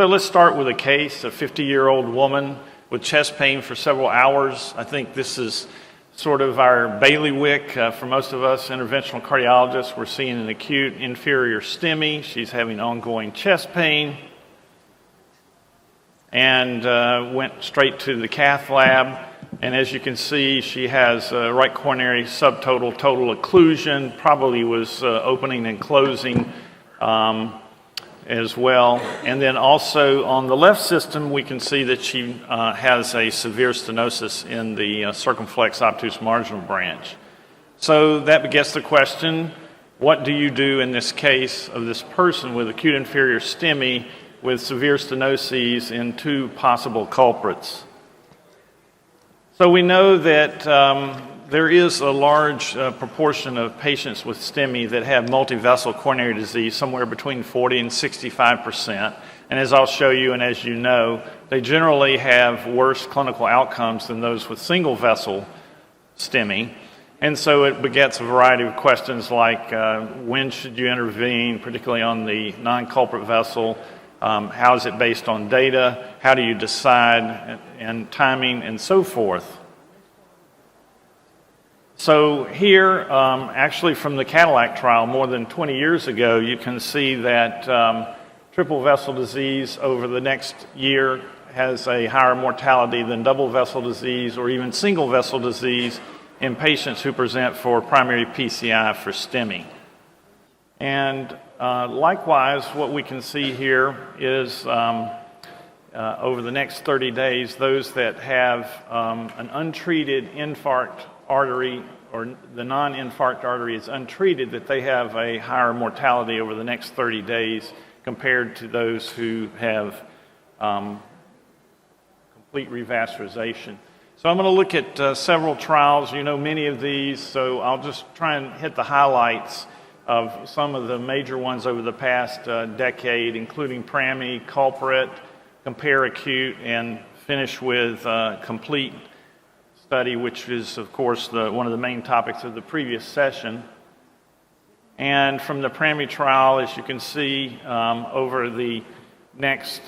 So let's start with a case, a 50-year-old woman with chest pain for several hours. I think this is sort of our bailiwick for most of us interventional cardiologists. We're seeing an acute inferior STEMI. She's having ongoing chest pain and went straight to the cath lab. And as you can see, she has right coronary subtotal total occlusion, probably was opening and closing as well. And then also on the left system, we can see that she has a severe stenosis in the circumflex obtuse marginal branch. So that begets the question, what do you do in this case of this person with acute inferior STEMI with severe stenoses in two possible culprits? So we know that there is a large proportion of patients with STEMI that have multivessel coronary disease, somewhere between 40 and 65%. And as I'll show you and as you know, they generally have worse clinical outcomes than those with single vessel STEMI. And so it begets a variety of questions like when should you intervene, particularly on the non-culprit vessel? How is it based on data? How do you decide, and timing, and so forth? So here, actually from the Cadillac trial more than 20 years ago, you can see that triple vessel disease over the next year has a higher mortality than double vessel disease or even single vessel disease in patients who present for primary PCI for STEMI. And likewise, what we can see here is over the next 30 days, those that have an untreated infarct artery or the non-infarct artery is untreated, that they have a higher mortality over the next 30 days compared to those who have complete revascularization. So I'm going to look at several trials. You know many of these, so I'll just try and hit the highlights of some of the major ones over the past decade, including PRAMI, Culprit, Compare Acute, and finish with Complete study, which is, of course, one of the main topics of the previous session. And from the PRAMI trial, as you can see, over the next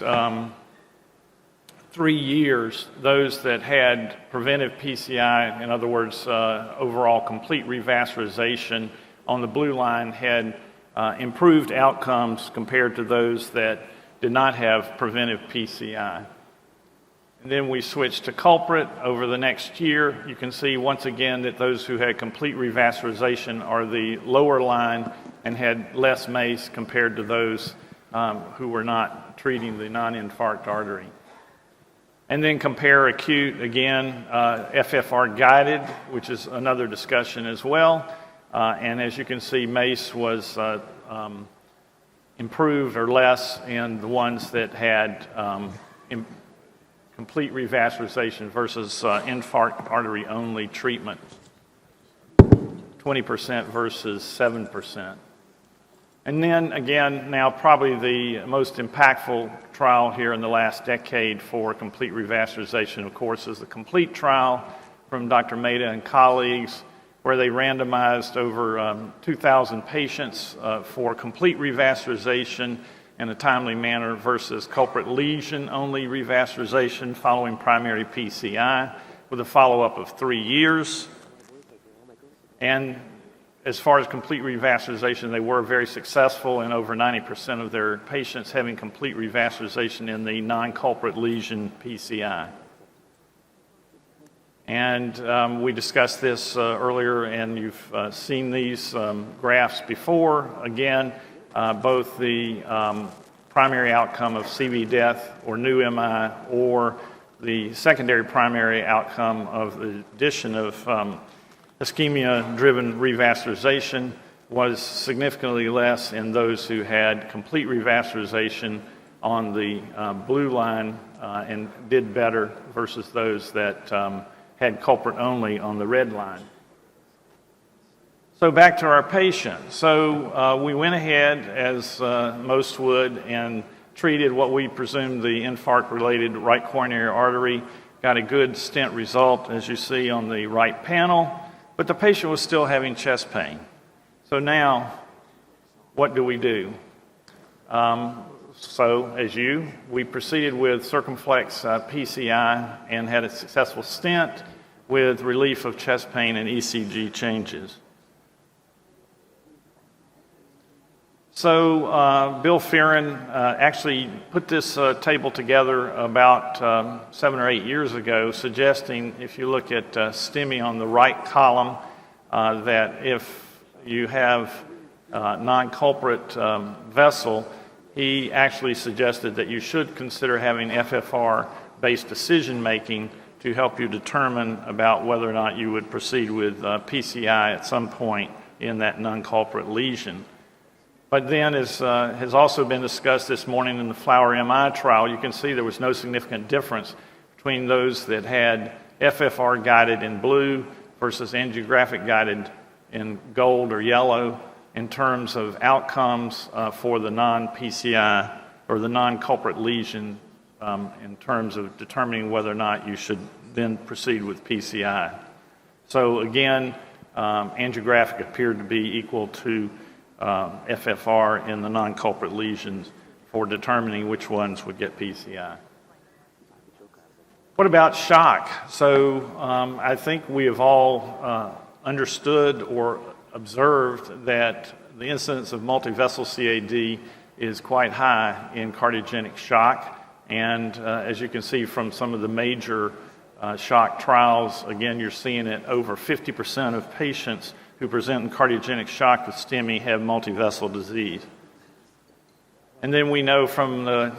3 years, those that had preventive PCI, in other words, overall complete revascularization, on the blue line had improved outcomes compared to those that did not have preventive PCI. And then we switched to Culprit over the next year. You can see once again that those who had complete revascularization are the lower line and had less MACE compared to those who were not treating the non-infarct artery. And then Compare Acute, again, FFR guided, which is another discussion as well. And as you can see, MACE was improved or less in the ones that had complete revascularization versus infarct artery only treatment, 20% versus 7%. And then again, now probably the most impactful trial here in the last decade for complete revascularization, of course, is the Complete trial from Dr. Mehta and colleagues, where they randomized over 2,000 patients for complete revascularization in a timely manner versus culprit lesion-only revascularization following primary PCI with a follow-up of 3 years. And as far as complete revascularization, they were very successful in over 90% of their patients having complete revascularization in the non-culprit lesion PCI. And we discussed this earlier, and you've seen these graphs before. Again, both the primary outcome of CV death or new MI or the secondary primary outcome of the addition of ischemia-driven revascularization was significantly less in those who had complete revascularization on the blue line and did better versus those that had culprit only on the red line. So back to our patient. So we went ahead, as most would, and treated what we presumed the infarct-related right coronary artery. Got a good stent result, as you see on the right panel, but the patient was still having chest pain. So now, what do we do? so, as you, we proceeded with circumflex PCI and had a successful stent with relief of chest pain and ECG changes. So Bill Fearon actually put this table together about 7 or 8 years ago, suggesting if you look at STEMI on the right column, that if you have non-culprit vessel, he actually suggested that you should consider having FFR-based decision-making to help you determine about whether or not you would proceed with PCI at some point in that non-culprit lesion. But then, as has also been discussed this morning in the Flower MI trial, you can see there was no significant difference between those that had FFR guided in blue versus angiographic guided in gold or yellow in terms of outcomes for the non-PCI or the non-culprit lesion in terms of determining whether or not you should then proceed with PCI. So again, angiographic appeared to be equal to FFR in the non-culprit lesions for determining which ones would get PCI. What about shock? So I think we have all understood or observed that the incidence of multivessel CAD is quite high in cardiogenic shock. And as you can see from some of the major shock trials, again, you're seeing it over 50% of patients who present in cardiogenic shock with STEMI have multivessel disease. And then we know from the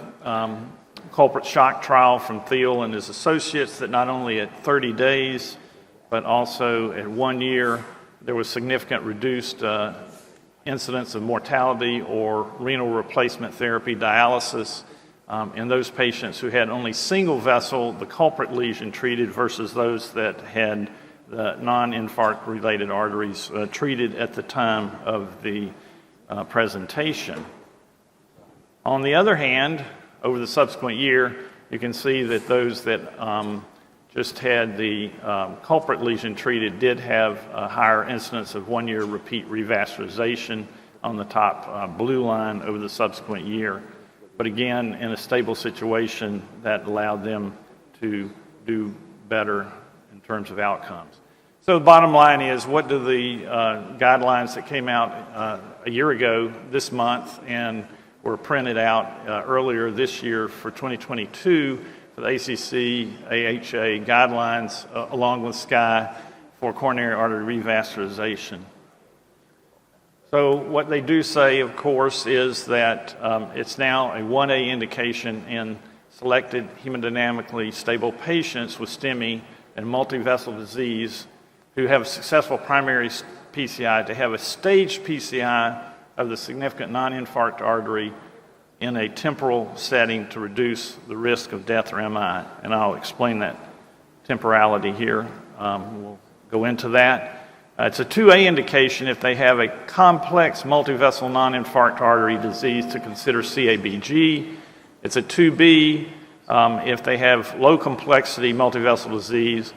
culprit shock trial from Thiel and his associates that not only at 30 days, but also at 1 year, there was significant reduced incidence of mortality or renal replacement therapy, dialysis, in those patients who had only single vessel, the culprit lesion treated versus those that had the non-infarct related arteries treated at the time of the presentation. On the other hand, over the subsequent year, you can see that those that just had the culprit lesion treated did have a higher incidence of 1 year repeat revascularization on the top blue line over the subsequent year. But again, in a stable situation that allowed them to do better in terms of outcomes. So the bottom line is, what do the guidelines that came out a year ago this month and were printed out earlier this year for 2022 for the ACC, AHA guidelines along with SCI for coronary artery revascularization? So what they do say, of course, is that it's now a 1A indication in selected hemodynamically stable patients with STEMI and multivessel disease who have a successful primary PCI to have a staged PCI of the significant non-infarct artery in a temporal setting to reduce the risk of death or MI. And I'll explain that temporality here. We'll go into that. It's a 2A indication if they have a complex multivessel non-infarct artery disease to consider CABG. It's a 2B if they have low complexity multivessel disease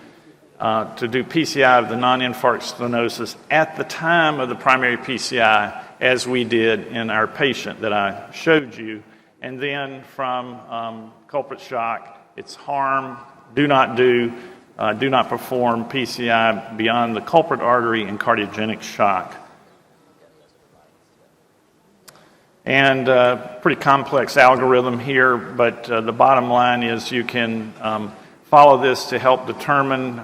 to do PCI of the non-infarct stenosis at the time of the primary PCI, as we did in our patient that I showed you. And then from culprit shock, it's harm, do not perform PCI beyond the culprit artery in cardiogenic shock. And pretty complex algorithm here, but the bottom line is you can follow this to help determine,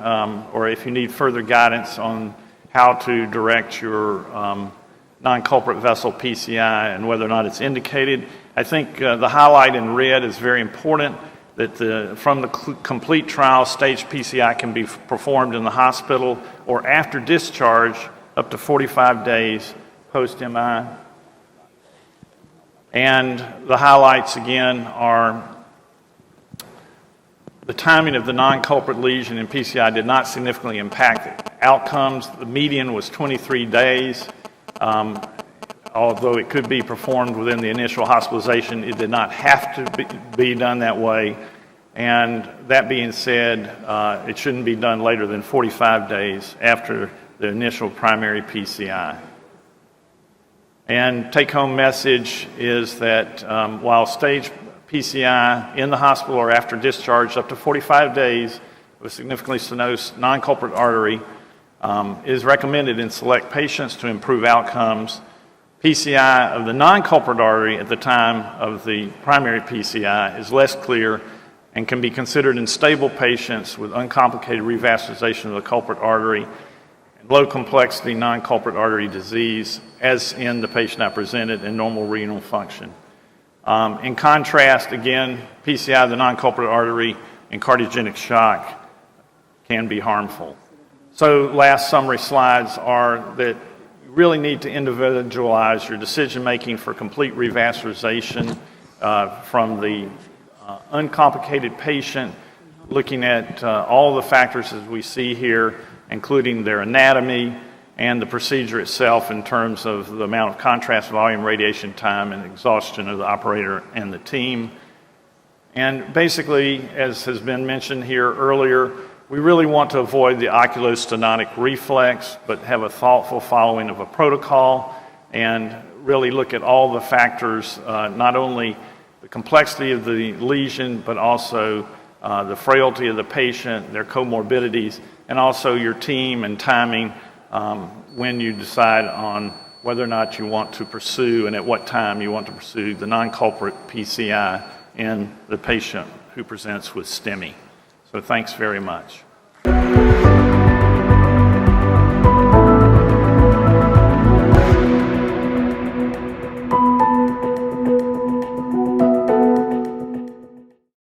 or if you need further guidance on how to direct your non-culprit vessel PCI and whether or not it's indicated. I think the highlight in red is very important, that from the complete trial, staged PCI can be performed in the hospital or after discharge up to 45 days post-MI. And the highlights again are the timing of the non-culprit lesion in PCI did not significantly impact outcomes. The median was 23 days. Although it could be performed within the initial hospitalization, it did not have to be done that way. And that being said, it shouldn't be done later than 45 days after the initial primary PCI. And take-home message is that while stage PCI in the hospital or after discharge up to 45 days with significantly stenosed non-culprit artery is recommended in select patients to improve outcomes, PCI of the non-culprit artery at the time of the primary PCI is less clear and can be considered in stable patients with uncomplicated revascularization of the culprit artery and low complexity non-culprit artery disease, as in the patient I presented, and normal renal function. In contrast, again, PCI of the non-culprit artery and cardiogenic shock can be harmful. So last summary slides are that you really need to individualize your decision-making for complete revascularization from the uncomplicated patient, looking at all the factors as we see here, including their anatomy and the procedure itself in terms of the amount of contrast volume, radiation time, and exhaustion of the operator and the team. And basically, as has been mentioned here earlier, we really want to avoid the oculostenotic reflex, but have a thoughtful following of a protocol and really look at all the factors, not only the complexity of the lesion, but also the frailty of the patient, their comorbidities, and also your team and timing when you decide on whether or not you want to pursue and at what time you want to pursue the non-culprit PCI in the patient who presents with STEMI. So thanks very much.